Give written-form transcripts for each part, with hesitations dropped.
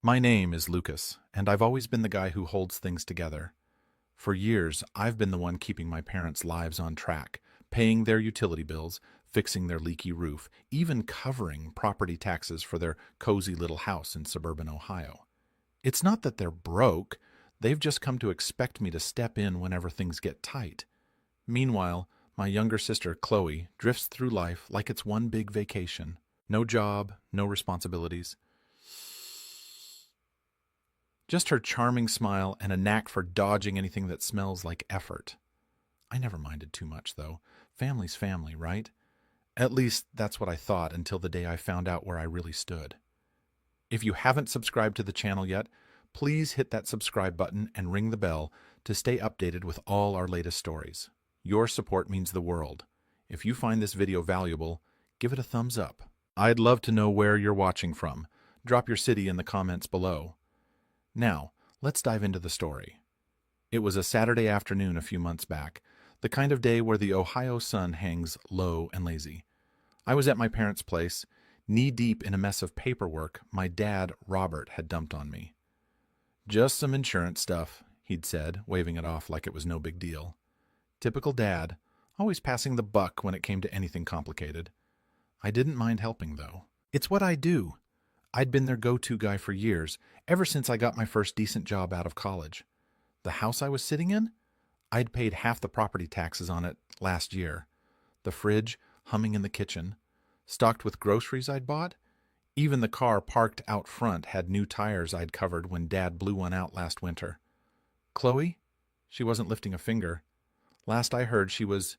My name is Lucas, and I've always been the guy who holds things together. For years, I've been the one keeping my parents' lives on track, paying their utility bills, fixing their leaky roof, even covering property taxes for their cozy little house in suburban Ohio. It's not that they're broke, they've just come to expect me to step in whenever things get tight. Meanwhile, my younger sister, Chloe, drifts through life like it's one big vacation. No job, no responsibilities. Just her charming smile and a knack for dodging anything that smells like effort. I never minded too much, though. Family's family, right? At least that's what I thought until the day I found out where I really stood. If you haven't subscribed to the channel yet, please hit that subscribe button and ring the bell to stay updated with all our latest stories. Your support means the world. If you find this video valuable, give it a thumbs up. I'd love to know where you're watching from. Drop your city in the comments below. Now, let's dive into the story. It was a Saturday afternoon a few months back, the kind of day where the Ohio sun hangs low and lazy. I was at my parents' place, knee-deep in a mess of paperwork my dad, Robert, had dumped on me. "Just some insurance stuff," he'd said, waving it off like it was no big deal. Typical dad, always passing the buck when it came to anything complicated. I didn't mind helping, though. It's what I do. I'd been their go-to guy for years, ever since I got my first decent job out of college. The house I was sitting in? I'd paid half the property taxes on it last year. The fridge humming in the kitchen, stocked with groceries I'd bought. Even the car parked out front had new tires I'd covered when Dad blew one out last winter. Chloe? She wasn't lifting a finger. Last I heard, she was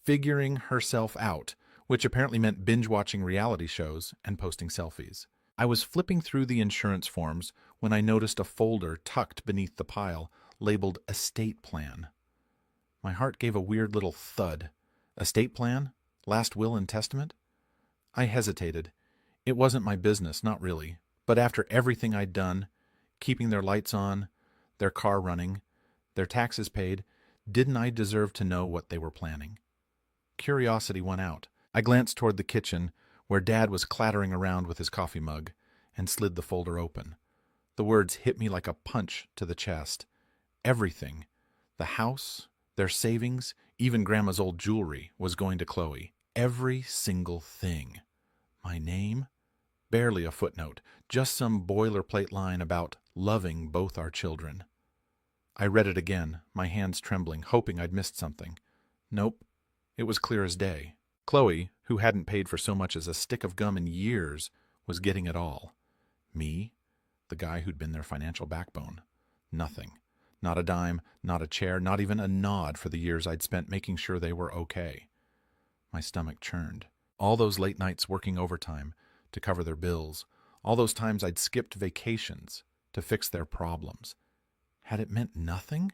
figuring herself out, which apparently meant binge-watching reality shows and posting selfies. I was flipping through the insurance forms when I noticed a folder tucked beneath the pile labeled Estate Plan. My heart gave a weird little thud. Estate plan? Last will and testament? I hesitated. It wasn't my business, not really. But after everything I'd done, keeping their lights on, their car running, their taxes paid, didn't I deserve to know what they were planning? Curiosity won out. I glanced toward the kitchen, where Dad was clattering around with his coffee mug, and slid the folder open. The words hit me like a punch to the chest. Everything, the house, their savings, even Grandma's old jewelry, was going to Chloe. Every single thing. My name? Barely a footnote, just some boilerplate line about loving both our children. I read it again, my hands trembling, hoping I'd missed something. Nope, it was clear as day. Chloe, who hadn't paid for so much as a stick of gum in years, was getting it all. Me, the guy who'd been their financial backbone. Nothing. Not a dime, not a chair, not even a nod for the years I'd spent making sure they were okay. My stomach churned. All those late nights working overtime to cover their bills, all those times I'd skipped vacations to fix their problems. Had it meant nothing?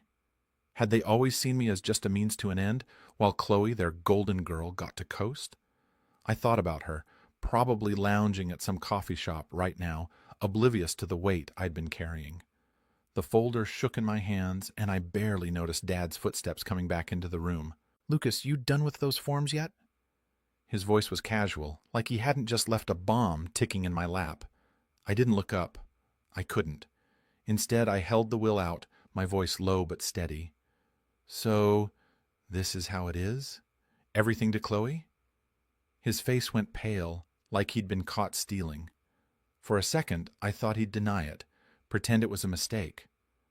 Had they always seen me as just a means to an end, while Chloe, their golden girl, got to coast? I thought about her, probably lounging at some coffee shop right now, oblivious to the weight I'd been carrying. The folder shook in my hands, and I barely noticed Dad's footsteps coming back into the room. "Lucas, you done with those forms yet?" His voice was casual, like he hadn't just left a bomb ticking in my lap. I didn't look up. I couldn't. Instead, I held the will out, my voice low but steady. "So, this is how it is? Everything to Chloe?" His face went pale, like he'd been caught stealing. For a second, I thought he'd deny it, pretend it was a mistake.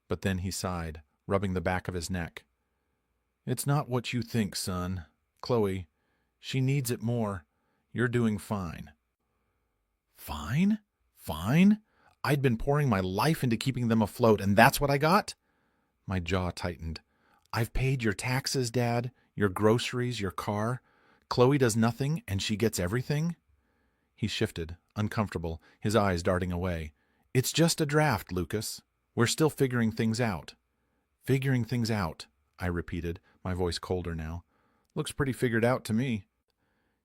But then he sighed, rubbing the back of his neck. "It's not what you think, son. Chloe, she needs it more. You're doing fine." Fine? Fine? I'd been pouring my life into keeping them afloat, and that's what I got? My jaw tightened. "I've paid your taxes, Dad, your groceries, your car. Chloe does nothing, and she gets everything?" He shifted, uncomfortable, his eyes darting away. "It's just a draft, Lucas. We're still figuring things out." "Figuring things out," I repeated, my voice colder now. "Looks pretty figured out to me."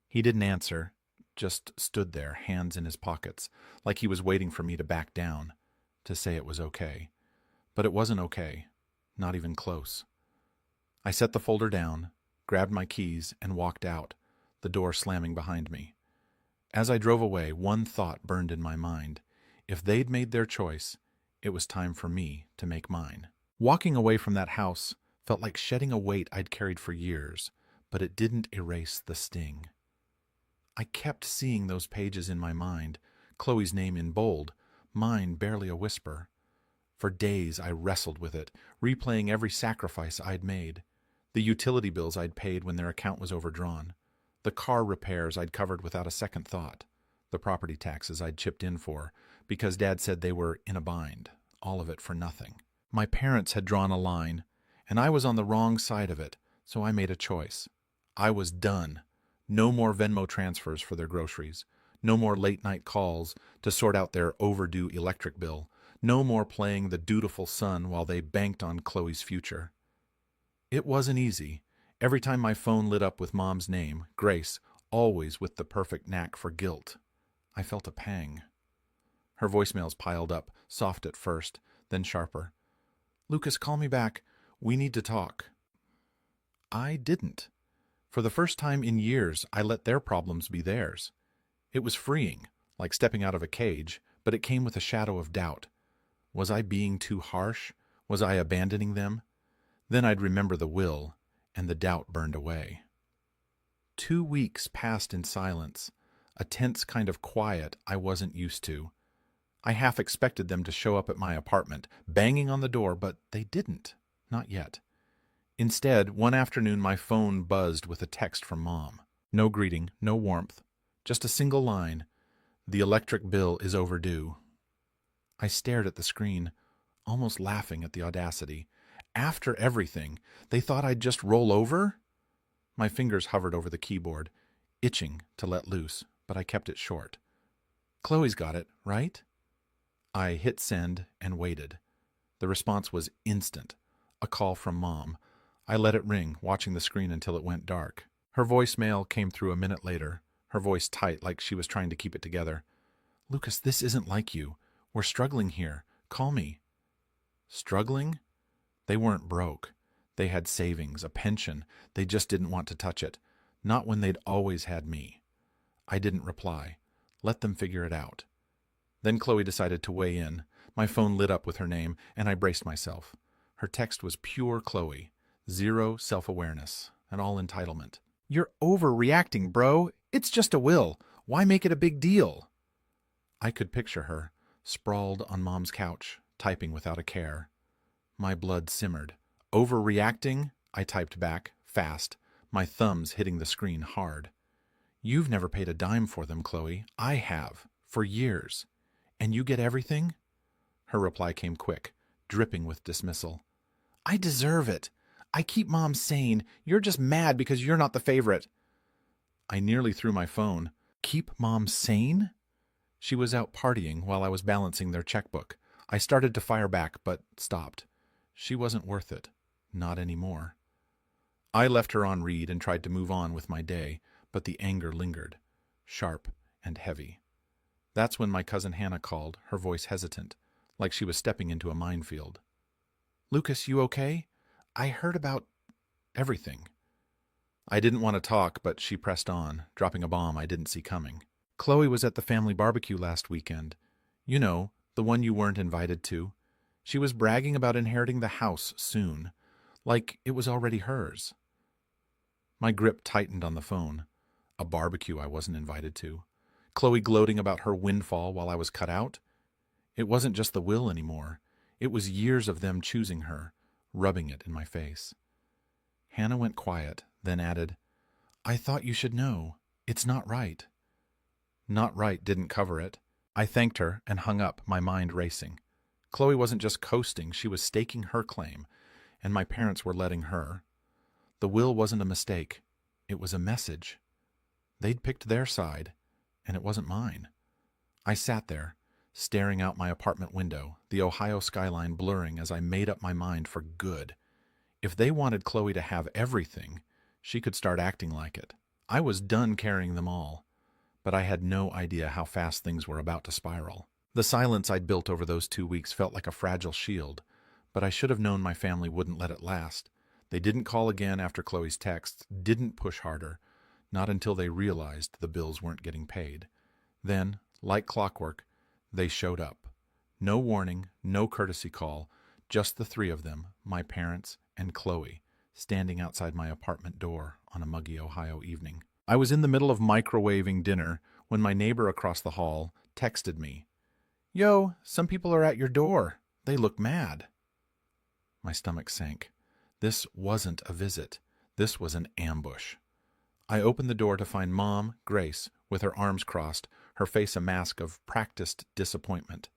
He didn't answer, just stood there, hands in his pockets, like he was waiting for me to back down, to say it was okay. But it wasn't okay, not even close. I set the folder down, grabbed my keys, and walked out, the door slamming behind me. As I drove away, one thought burned in my mind. If they'd made their choice, it was time for me to make mine. Walking away from that house felt like shedding a weight I'd carried for years, but it didn't erase the sting. I kept seeing those pages in my mind, Chloe's name in bold, mine barely a whisper. For days I wrestled with it, replaying every sacrifice I'd made. The utility bills I'd paid when their account was overdrawn. The car repairs I'd covered without a second thought. The property taxes I'd chipped in for, because Dad said they were in a bind. All of it for nothing. My parents had drawn a line, and I was on the wrong side of it, so I made a choice. I was done. No more Venmo transfers for their groceries. No more late-night calls to sort out their overdue electric bill. No more playing the dutiful son while they banked on Chloe's future. It wasn't easy. Every time my phone lit up with Mom's name, Grace, always with the perfect knack for guilt, I felt a pang. Her voicemails piled up, soft at first, then sharper. "Lucas, call me back. We need to talk." I didn't. For the first time in years, I let their problems be theirs. It was freeing, like stepping out of a cage, but it came with a shadow of doubt. Was I being too harsh? Was I abandoning them? Then I'd remember the will, and the doubt burned away. 2 weeks passed in silence, a tense kind of quiet I wasn't used to. I half expected them to show up at my apartment, banging on the door, but they didn't. Not yet. Instead, one afternoon my phone buzzed with a text from Mom. No greeting, no warmth, just a single line. "The electric bill is overdue." I stared at the screen, almost laughing at the audacity. After everything, they thought I'd just roll over? My fingers hovered over the keyboard, itching to let loose, but I kept it short. "Chloe's got it, right?" I hit send and waited. The response was instant. A call from Mom. I let it ring, watching the screen until it went dark. Her voicemail came through a minute later, her voice tight like she was trying to keep it together. "Lucas, this isn't like you. We're struggling here. Call me." Struggling? They weren't broke. They had savings, a pension. They just didn't want to touch it. Not when they'd always had me. I didn't reply. Let them figure it out. Then Chloe decided to weigh in. My phone lit up with her name, and I braced myself. Her text was pure Chloe. Zero self-awareness, and all entitlement. "You're overreacting, bro. It's just a will. Why make it a big deal?" I could picture her, sprawled on Mom's couch, typing without a care. My blood simmered. "Overreacting?" I typed back, fast, my thumbs hitting the screen hard. "You've never paid a dime for them, Chloe. I have, for years. And you get everything?" Her reply came quick, dripping with dismissal. "I deserve it. I keep Mom sane. You're just mad because you're not the favorite." I nearly threw my phone. Keep Mom sane? She was out partying while I was balancing their checkbook. I started to fire back, but stopped. She wasn't worth it. Not anymore. I left her on read and tried to move on with my day, but the anger lingered, sharp and heavy. That's when my cousin Hannah called, her voice hesitant, like she was stepping into a minefield. "Lucas, you okay? I heard about everything." I didn't want to talk, but she pressed on, dropping a bomb I didn't see coming. "Chloe was at the family barbecue last weekend. You know, the one you weren't invited to. She was bragging about inheriting the house soon, like it was already hers." My grip tightened on the phone. A barbecue I wasn't invited to. Chloe gloating about her windfall while I was cut out. It wasn't just the will anymore. It was years of them choosing her, rubbing it in my face. Hannah went quiet, then added, "I thought you should know. It's not right." Not right didn't cover it. I thanked her and hung up, my mind racing. Chloe wasn't just coasting, she was staking her claim, and my parents were letting her. The will wasn't a mistake. It was a message. They'd picked their side, and it wasn't mine. I sat there, staring out my apartment window, the Ohio skyline blurring as I made up my mind for good. If they wanted Chloe to have everything, she could start acting like it. I was done carrying them all, but I had no idea how fast things were about to spiral. The silence I'd built over those 2 weeks felt like a fragile shield, but I should have known my family wouldn't let it last. They didn't call again after Chloe's texts, didn't push harder, not until they realized the bills weren't getting paid. Then, like clockwork, they showed up. No warning, no courtesy call, just the three of them, my parents and Chloe, standing outside my apartment door on a muggy Ohio evening. I was in the middle of microwaving dinner when my neighbor across the hall texted me, "Yo, some people are at your door. They look mad." My stomach sank. This wasn't a visit. This was an ambush. I opened the door to find Mom, Grace, with her arms crossed, her face a mask of practiced disappointment.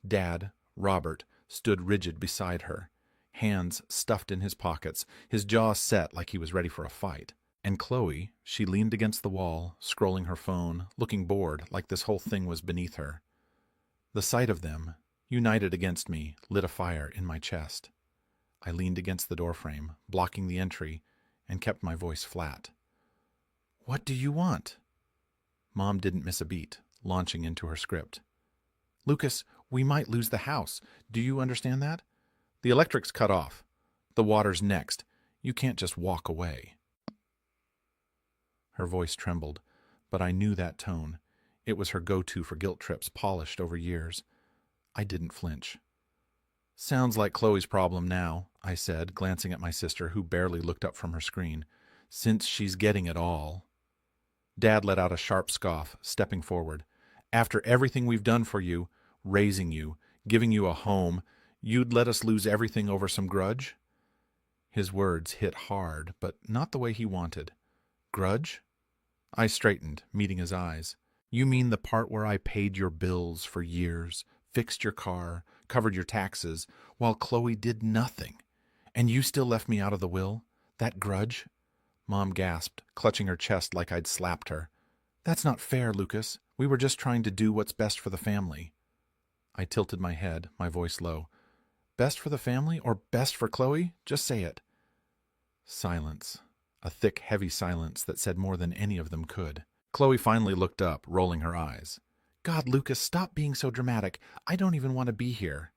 Dad, Robert, stood rigid beside her, hands stuffed in his pockets, his jaw set like he was ready for a fight. And Chloe, she leaned against the wall, scrolling her phone, looking bored, like this whole thing was beneath her. The sight of them, united against me, lit a fire in my chest. I leaned against the doorframe, blocking the entry, and kept my voice flat. "What do you want?" Mom didn't miss a beat, launching into her script. "Lucas, we might lose the house. Do you understand that? The electric's cut off. The water's next. You can't just walk away." Her voice trembled, but I knew that tone. It was her go-to for guilt trips, polished over years. I didn't flinch. "Sounds like Chloe's problem now," I said, glancing at my sister, who barely looked up from her screen. "Since she's getting it all." Dad let out a sharp scoff, stepping forward. "After everything we've done for you, raising you, giving you a home, you'd let us lose everything over some grudge?" His words hit hard, but not the way he wanted. "Grudge?" I straightened, meeting his eyes. "You mean the part where I paid your bills for years, fixed your car, covered your taxes, while Chloe did nothing, and you still left me out of the will? That grudge?" Mom gasped, clutching her chest like I'd slapped her. "That's not fair, Lucas. We were just trying to do what's best for the family." I tilted my head, my voice low. "Best for the family or best for Chloe? Just say it." Silence. A thick, heavy silence that said more than any of them could. Chloe finally looked up, rolling her eyes. "God, Lucas, stop being so dramatic. I don't even want to be here."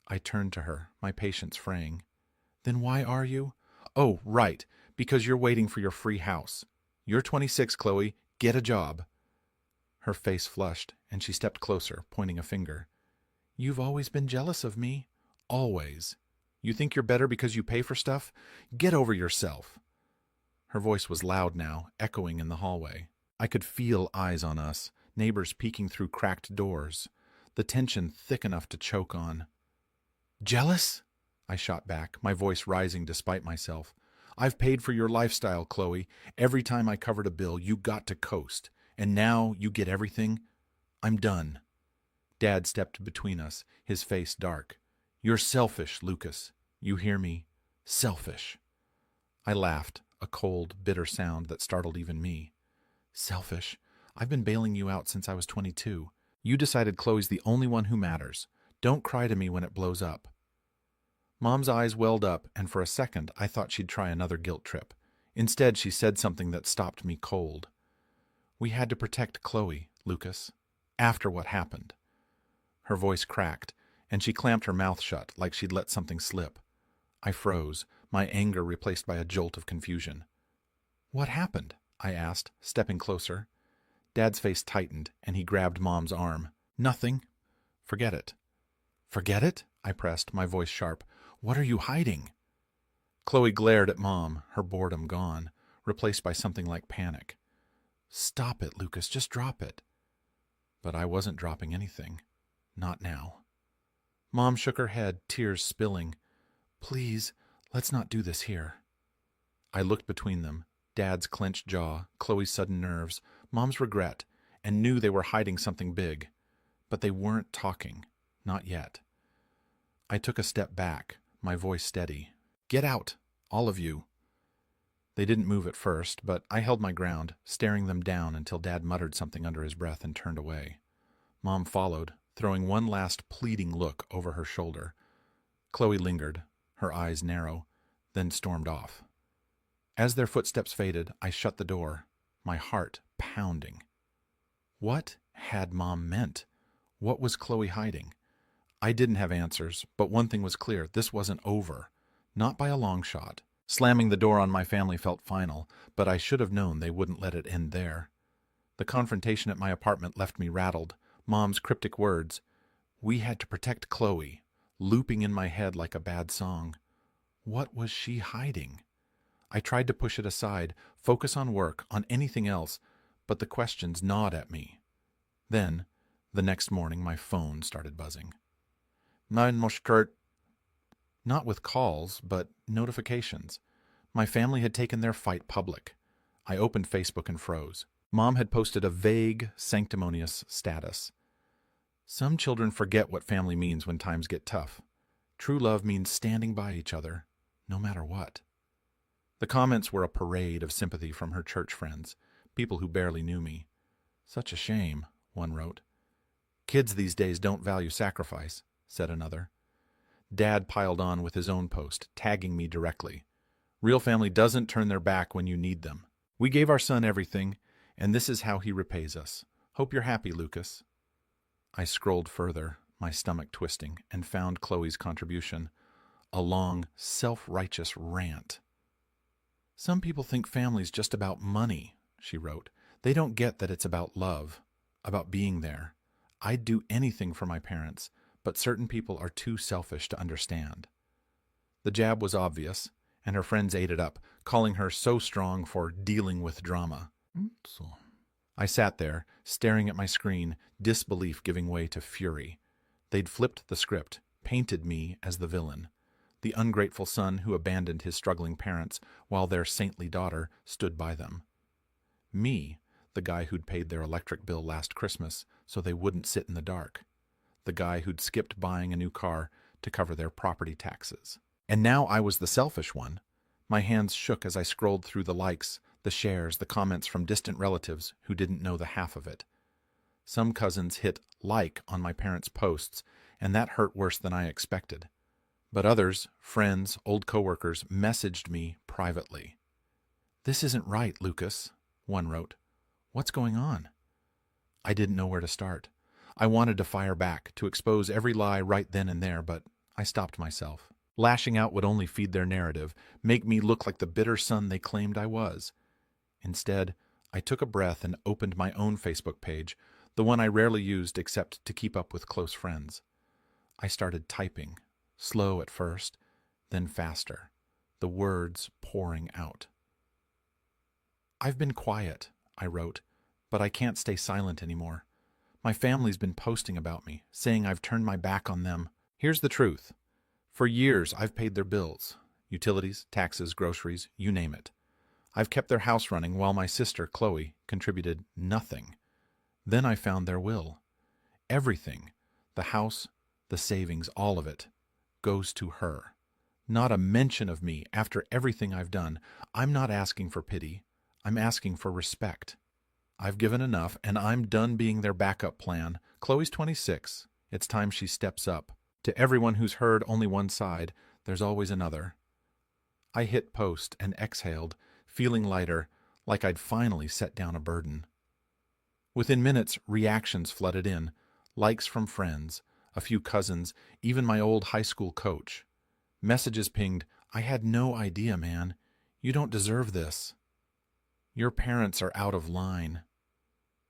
I turned to her, my patience fraying. "Then why are you?" "Oh, right. Because you're waiting for your free house. You're 26, Chloe. Get a job." Her face flushed, and she stepped closer, pointing a finger. "You've always been jealous of me. Always. You think you're better because you pay for stuff? Get over yourself." Her voice was loud now, echoing in the hallway. I could feel eyes on us, neighbors peeking through cracked doors, the tension thick enough to choke on. "Jealous?" I shot back, my voice rising despite myself. "I've paid for your lifestyle, Chloe. Every time I covered a bill, you got to coast. And now you get everything? I'm done." Dad stepped between us, his face dark. "You're selfish, Lucas. You hear me? Selfish." I laughed, a cold, bitter sound that startled even me. "Selfish? I've been bailing you out since I was 22. You decided Chloe's the only one who matters. Don't cry to me when it blows up." Mom's eyes welled up, and for a second I thought she'd try another guilt trip. Instead, she said something that stopped me cold. "We had to protect Chloe, Lucas. After what happened." Her voice cracked, and she clamped her mouth shut like she'd let something slip. I froze, my anger replaced by a jolt of confusion. "What happened?" I asked, stepping closer. Dad's face tightened, and he grabbed Mom's arm. "Nothing. Forget it." "Forget it?" I pressed, my voice sharp. "What are you hiding?" Chloe glared at Mom, her boredom gone, replaced by something like panic. "Stop it, Lucas. Just drop it." But I wasn't dropping anything. Not now. Mom shook her head, tears spilling. "Please, let's not do this here." I looked between them, Dad's clenched jaw, Chloe's sudden nerves, Mom's regret, and knew they were hiding something big. But they weren't talking. Not yet. I took a step back, my voice steady. "Get out, all of you." They didn't move at first, but I held my ground, staring them down until Dad muttered something under his breath and turned away. Mom followed, throwing one last pleading look over her shoulder. Chloe lingered, her eyes narrow, then stormed off. As their footsteps faded, I shut the door, my heart pounding. What had Mom meant? What was Chloe hiding? I didn't have answers, but one thing was clear. This wasn't over. Not by a long shot. Slamming the door on my family felt final, but I should have known they wouldn't let it end there. The confrontation at my apartment left me rattled. Mom's cryptic words, We had to protect Chloe, looping in my head like a bad song. What was she hiding? I tried to push it aside, focus on work, on anything else, but the questions gnawed at me. Then, the next morning, my phone started buzzing. Nein, Mosch Kurt. Not with calls, but notifications. My family had taken their fight public. I opened Facebook and froze. Mom had posted a vague, sanctimonious status. Some children forget what family means when times get tough. True love means standing by each other, no matter what. The comments were a parade of sympathy from her church friends, people who barely knew me. Such a shame, one wrote. Kids these days don't value sacrifice, said another. Dad piled on with his own post, tagging me directly. Real family doesn't turn their back when you need them. We gave our son everything, and this is how he repays us. Hope you're happy, Lucas. I scrolled further, my stomach twisting, and found Chloe's contribution. A long, self-righteous rant. Some people think family's just about money, she wrote. They don't get that it's about love, about being there. I'd do anything for my parents, but certain people are too selfish to understand. The jab was obvious, and her friends ate it up, calling her so strong for dealing with drama. I sat there, staring at my screen, disbelief giving way to fury. They'd flipped the script, painted me as the villain, the ungrateful son who abandoned his struggling parents while their saintly daughter stood by them. Me, the guy who'd paid their electric bill last Christmas so they wouldn't sit in the dark. The guy who'd skipped buying a new car to cover their property taxes. And now I was the selfish one. My hands shook as I scrolled through the likes, the shares, the comments from distant relatives who didn't know the half of it. Some cousins hit like on my parents' posts, and that hurt worse than I expected. But others, friends, old coworkers, messaged me privately. This isn't right, Lucas, one wrote. What's going on? I didn't know where to start. I wanted to fire back, to expose every lie right then and there, but I stopped myself. Lashing out would only feed their narrative, make me look like the bitter son they claimed I was. Instead, I took a breath and opened my own Facebook page, the one I rarely used except to keep up with close friends. I started typing, slow at first, then faster, the words pouring out. I've been quiet, I wrote, but I can't stay silent anymore. My family's been posting about me, saying I've turned my back on them. Here's the truth. For years, I've paid their bills, utilities, taxes, groceries, you name it. I've kept their house running while my sister, Chloe, contributed nothing. Then I found their will. Everything, the house, the savings, all of it, goes to her. Not a mention of me after everything I've done. I'm not asking for pity. I'm asking for respect. I've given enough, and I'm done being their backup plan. Chloe's 26. It's time she steps up. To everyone who's heard only one side, there's always another. I hit post and exhaled, feeling lighter, like I'd finally set down a burden. Within minutes, reactions flooded in, likes from friends, a few cousins, even my old high school coach. Messages pinged, I had no idea, man. You don't deserve this. Your parents are out of line.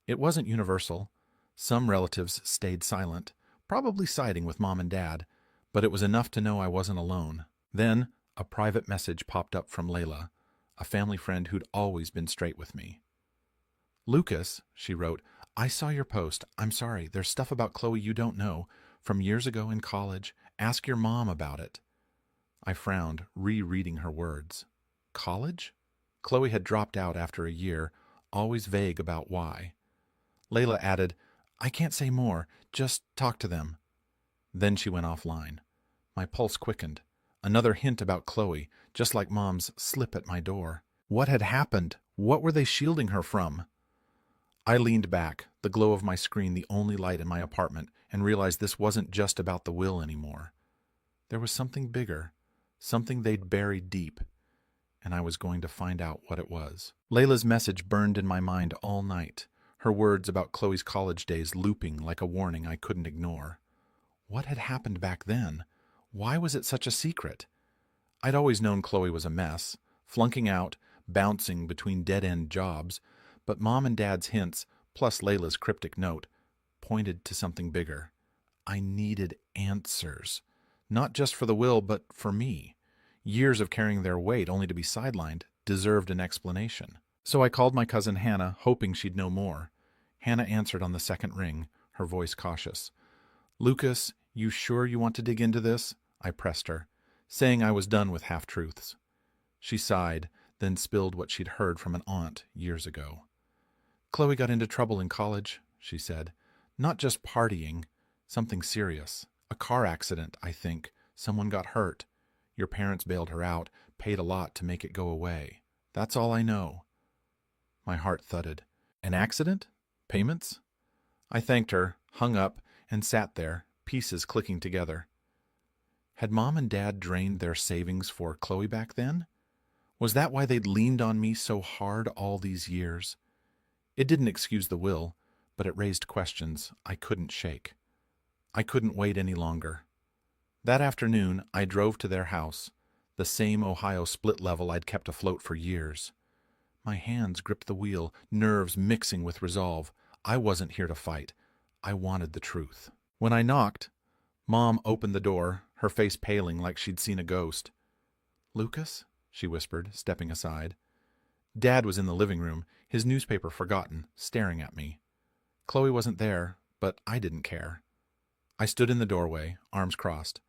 It wasn't universal. Some relatives stayed silent, probably siding with mom and dad, but it was enough to know I wasn't alone. Then, a private message popped up from Layla, a family friend who'd always been straight with me. Lucas, she wrote, I saw your post. I'm sorry, there's stuff about Chloe you don't know, from years ago in college. Ask your mom about it. I frowned, rereading her words. College? Chloe had dropped out after a year, always vague about why. Layla added, I can't say more, just talk to them. Then she went offline. My pulse quickened. Another hint about Chloe, just like Mom's slip at my door. What had happened? What were they shielding her from? I leaned back, the glow of my screen the only light in my apartment, and realized this wasn't just about the will anymore. There was something bigger, something they'd buried deep, and I was going to find out what it was. Layla's message burned in my mind all night, her words about Chloe's college days looping like a warning I couldn't ignore. What had happened back then? Why was it such a secret? I'd always known Chloe was a mess, flunking out, bouncing between dead-end jobs, but Mom and Dad's hints, plus Layla's cryptic note, pointed to something bigger, I needed answers. Not just for the will, but for me. Years of carrying their weight only to be sidelined deserved an explanation. So I called my cousin Hannah, hoping she'd know more. Hannah answered on the second ring, her voice cautious. "Lucas, you sure you want to dig into this?" I pressed her, saying I was done with half-truths. She sighed, then spilled what she'd heard from an aunt years ago. "Chloe got into trouble in college," she said. "Not just partying, something serious. A car accident, I think. Someone got hurt. Your parents bailed her out, paid a lot to make it go away. That's all I know." My heart thudded. An accident? Payments? I thanked her, hung up, and sat there, pieces clicking together. Had Mom and Dad drained their savings for Chloe back then? Was that why they'd leaned on me so hard all these years? It didn't excuse the will, but it raised questions I couldn't shake. I couldn't wait any longer. That afternoon, I drove to their house, the same Ohio split level I'd kept afloat for years. My hands gripped the wheel, nerves mixing with resolve. I wasn't here to fight. I wanted the truth. When I knocked, Mom opened the door, her face paling like she'd seen a ghost. "Lucas?" she whispered, stepping aside. Dad was in the living room, his newspaper forgotten, staring at me. Chloe wasn't there, but I didn't care. I stood in the doorway, arms crossed.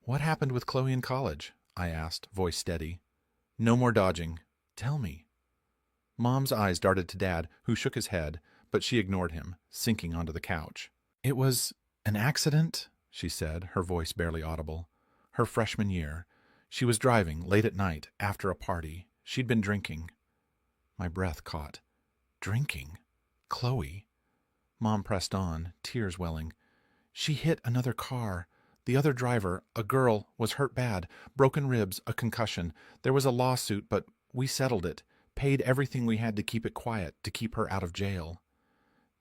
"What happened with Chloe in college?" I asked, voice steady. "No more dodging. Tell me." Mom's eyes darted to Dad, who shook his head, but she ignored him, sinking onto the couch. "It was an accident," she said, her voice barely audible. "Her freshman year. She was driving late at night after a party. She'd been drinking." My breath caught. Drinking? Chloe? Mom pressed on, tears welling. "She hit another car. The other driver, a girl, was hurt bad. Broken ribs, a concussion. There was a lawsuit, but we settled it. Paid everything we had to keep it quiet, to keep her out of jail."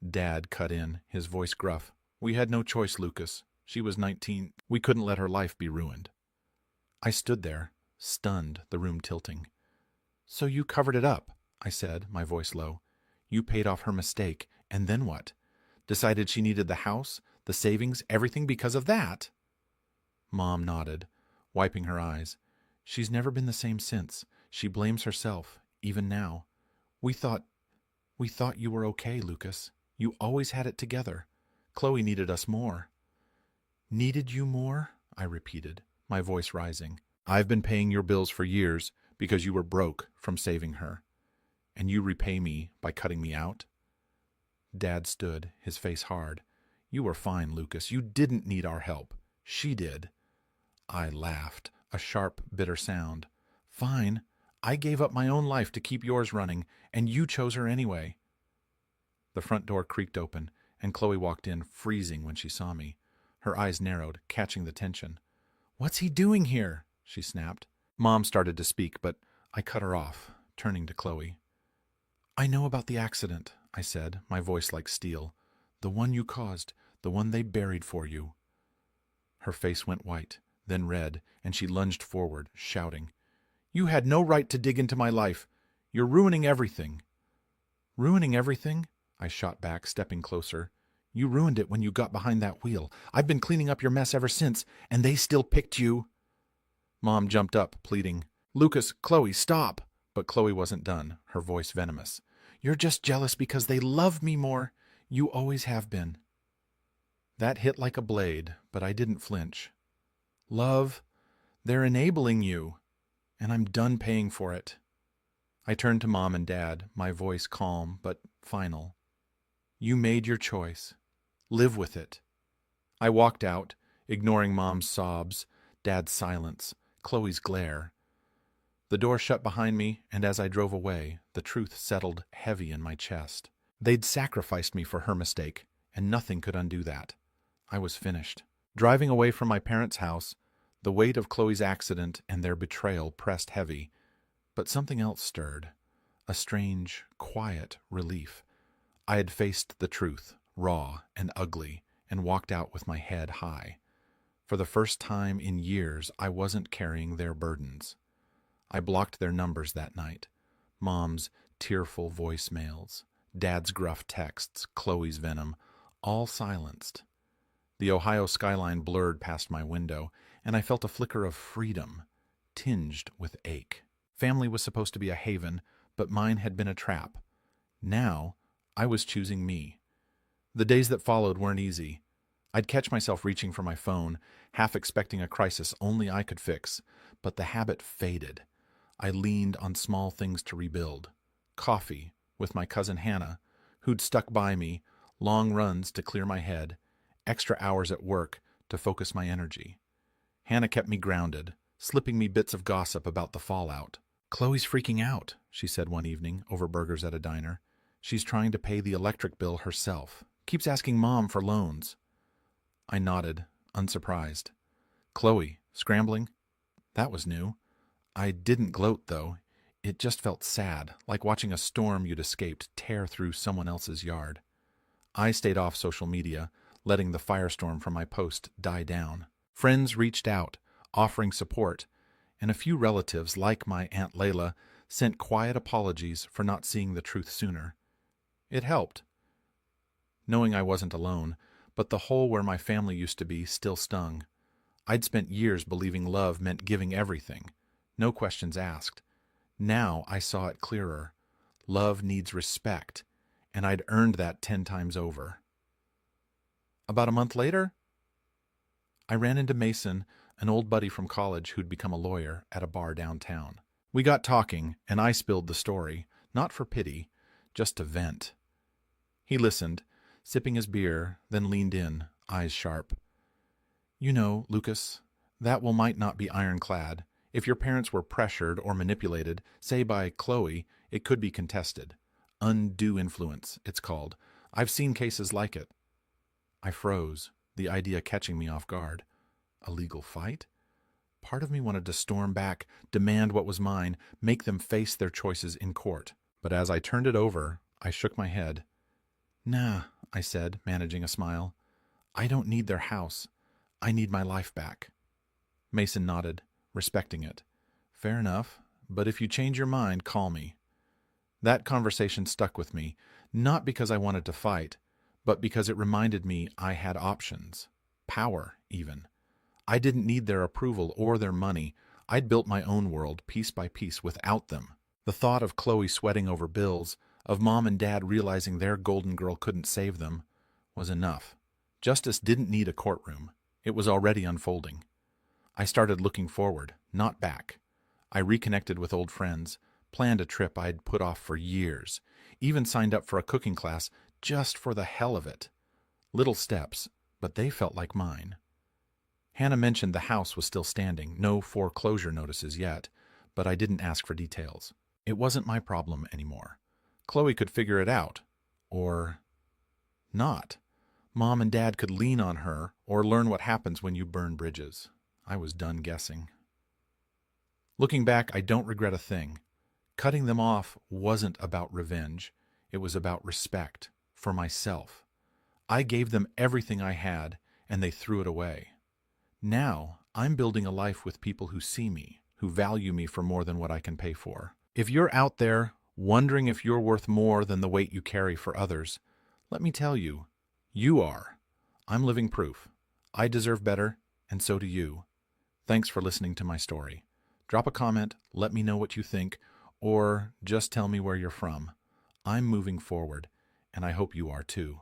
Dad cut in, his voice gruff. "We had no choice, Lucas. She was 19. We couldn't let her life be ruined." I stood there, stunned, the room tilting. "So you covered it up," I said, my voice low. "You paid off her mistake, and then what? Decided she needed the house, the savings, everything because of that?" Mom nodded, wiping her eyes. "She's never been the same since. She blames herself, even now. We thought you were okay, Lucas. You always had it together. Chloe needed us more." "Needed you more?" I repeated, my voice rising. "I've been paying your bills for years because you were broke from saving her. And you repay me by cutting me out?" Dad stood, his face hard. "You were fine, Lucas. You didn't need our help. She did." I laughed, a sharp, bitter sound. "Fine. I gave up my own life to keep yours running, and you chose her anyway." The front door creaked open, and Chloe walked in, freezing when she saw me. Her eyes narrowed, catching the tension. "What's he doing here?" she snapped. Mom started to speak, but I cut her off, turning to Chloe. "I know about the accident," I said, my voice like steel. "The one you caused, the one they buried for you." Her face went white, then red, and she lunged forward, shouting, "You had no right to dig into my life. You're ruining everything." "Ruining everything?" I shot back, stepping closer. "You ruined it when you got behind that wheel. I've been cleaning up your mess ever since, and they still picked you." Mom jumped up, pleading, "Lucas, Chloe, stop!" But Chloe wasn't done, her voice venomous. "You're just jealous because they love me more. You always have been." That hit like a blade, but I didn't flinch. "Love? They're enabling you, and I'm done paying for it." I turned to Mom and Dad, my voice calm but final. "You made your choice. Live with it." I walked out, ignoring Mom's sobs, Dad's silence, Chloe's glare. The door shut behind me, and as I drove away, the truth settled heavy in my chest. They'd sacrificed me for her mistake, and nothing could undo that. I was finished. Driving away from my parents' house, the weight of Chloe's accident and their betrayal pressed heavy, but something else stirred, a strange, quiet relief. I had faced the truth, raw and ugly, and walked out with my head high. For the first time in years, I wasn't carrying their burdens. I blocked their numbers that night. Mom's tearful voicemails, Dad's gruff texts, Chloe's venom, all silenced. The Ohio skyline blurred past my window, and I felt a flicker of freedom, tinged with ache. Family was supposed to be a haven, but mine had been a trap. Now, I was choosing me. The days that followed weren't easy. I'd catch myself reaching for my phone, half expecting a crisis only I could fix, but the habit faded. I leaned on small things to rebuild. Coffee with my cousin Hannah, who'd stuck by me, long runs to clear my head, extra hours at work to focus my energy. Hannah kept me grounded, slipping me bits of gossip about the fallout. "Chloe's freaking out," she said one evening over burgers at a diner. "She's trying to pay the electric bill herself. Keeps asking Mom for loans." I nodded, unsurprised. Chloe, scrambling? That was new. I didn't gloat, though. It just felt sad, like watching a storm you'd escaped tear through someone else's yard. I stayed off social media, letting the firestorm from my post die down. Friends reached out, offering support, and a few relatives, like my Aunt Layla, sent quiet apologies for not seeing the truth sooner. It helped, knowing I wasn't alone, but the hole where my family used to be still stung. I'd spent years believing love meant giving everything, no questions asked. Now I saw it clearer. Love needs respect, and I'd earned that 10 times over. About a month later, I ran into Mason, an old buddy from college who'd become a lawyer, at a bar downtown. We got talking, and I spilled the story, not for pity, just to vent. He listened, sipping his beer, then leaned in, eyes sharp. "You know, Lucas, that will might not be ironclad. If your parents were pressured or manipulated, say by Chloe, it could be contested. Undue influence, it's called. I've seen cases like it." I froze, the idea catching me off guard. A legal fight? Part of me wanted to storm back, demand what was mine, make them face their choices in court. But as I turned it over, I shook my head. "Nah," I said, managing a smile. "I don't need their house. I need my life back." Mason nodded, respecting it. "Fair enough, but if you change your mind, call me." That conversation stuck with me, not because I wanted to fight, but because it reminded me I had options. Power, even. I didn't need their approval or their money. I'd built my own world, piece by piece, without them. The thought of Chloe sweating over bills, of Mom and Dad realizing their golden girl couldn't save them, was enough. Justice didn't need a courtroom. It was already unfolding. I started looking forward, not back. I reconnected with old friends, planned a trip I'd put off for years, even signed up for a cooking class just for the hell of it. Little steps, but they felt like mine. Hannah mentioned the house was still standing, no foreclosure notices yet, but I didn't ask for details. It wasn't my problem anymore. Chloe could figure it out. Or not. Mom and Dad could lean on her or learn what happens when you burn bridges. I was done guessing. Looking back, I don't regret a thing. Cutting them off wasn't about revenge. It was about respect for myself. I gave them everything I had, and they threw it away. Now, I'm building a life with people who see me, who value me for more than what I can pay for. If you're out there wondering if you're worth more than the weight you carry for others, let me tell you, you are. I'm living proof. I deserve better, and so do you. Thanks for listening to my story. Drop a comment, let me know what you think, or just tell me where you're from. I'm moving forward, and I hope you are too.